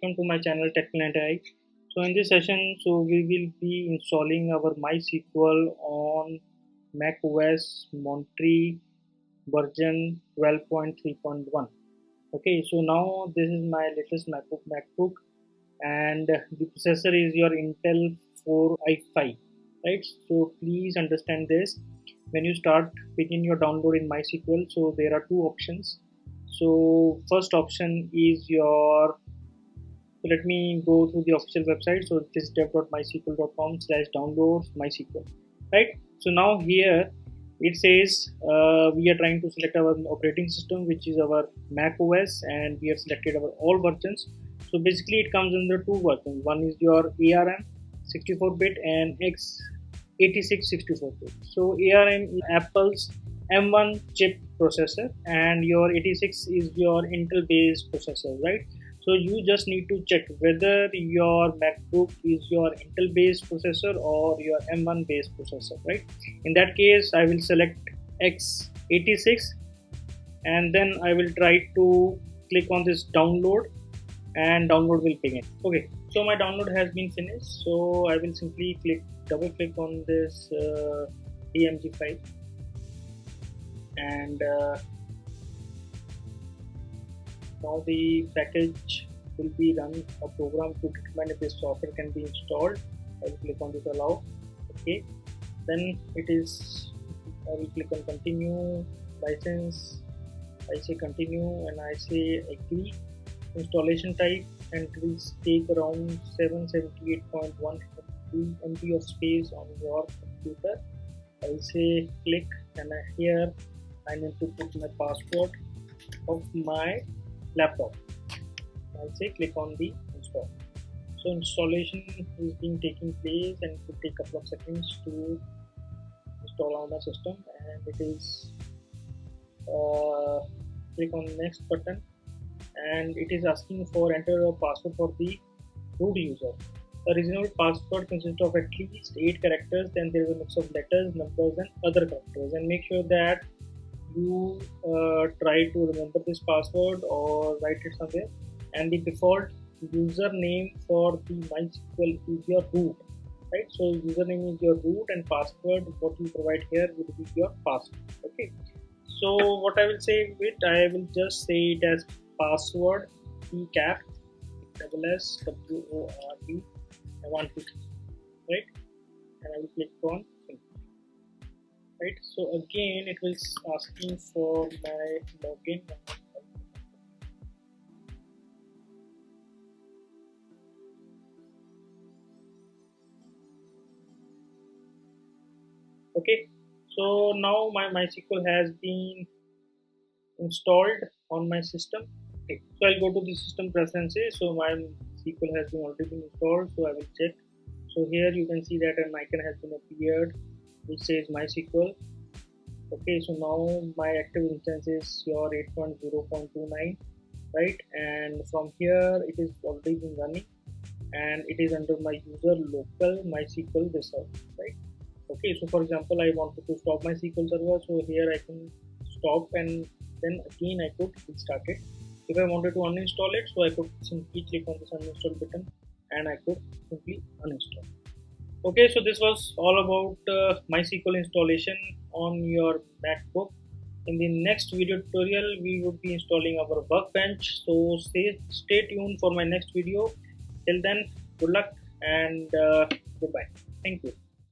welcome to my channel Tech9AI. So in this session, we will be installing our MySQL on Mac OS Monterey version 12.3.1. Okay, so now this is my latest MacBook, and the processor is your Intel 4 i5, right? So please understand this. When you start begin your download in MySQL, so there are two options. So first option is your, so let me go through the official website. So it is dev.mysql.com/downloads MySQL, right? So now here it says we are trying to select our operating system, which is our Mac OS, and we have selected our all versions. So basically it comes under two versions. One is your ARM 64-bit and x86 64-bit. So ARM is Apple's M1 chip processor, and your 86 is your Intel based processor, right? So you just need to check whether your MacBook is your Intel based processor or your M1 based processor, right? In that case, I will select x86, and then I will try to click on this download, and download will begin. Okay, so my download has been finished, so I will simply double click on this DMG file, and now the package will be run a program to determine if this software can be installed. I will click on this allow. Okay, then I will click on continue, license. I say continue and I say agree. Installation type, and it will take around 778.1 MB of space on your computer. I will say click, and here I need to put my password of my laptop. I'll say click on the install. So installation is being taking place, and it will take a couple of seconds to install on my system. And it is click on next button, and it is asking for enter a password for the root user. The reasonable password consists of at least 8 characters. Then there is a mix of letters, numbers, and other characters. And make sure that you try to remember this password or write it somewhere. And the default username for the MySQL is your root, right? So username is your root, and password what you provide here will be your password. Okay, so what I will say with, I will just say it as password pcap SSWORD 123, right? And I will click on finish. Right, so again it will asking for my login. Okay, so now my MySQL has been installed on my system. Okay, so I'll go to the system preferences. So my SQL has already been installed, so I will check. So here you can see that an icon has been appeared which says MySQL. Okay, so now my active instance is your 8.0.29, right? And from here it is already been running, and it is under my user local MySQL this server, right? Okay, so for example, I wanted to stop my SQL server, so here I can stop, and then again I could restart it. If I wanted to uninstall it, so I could simply click on this uninstall button, and I could simply uninstall. Okay, so this was all about MySQL installation on your MacBook. In the next video tutorial, we would be installing our workbench. So stay tuned for my next video. Till then, good luck and goodbye. Thank you.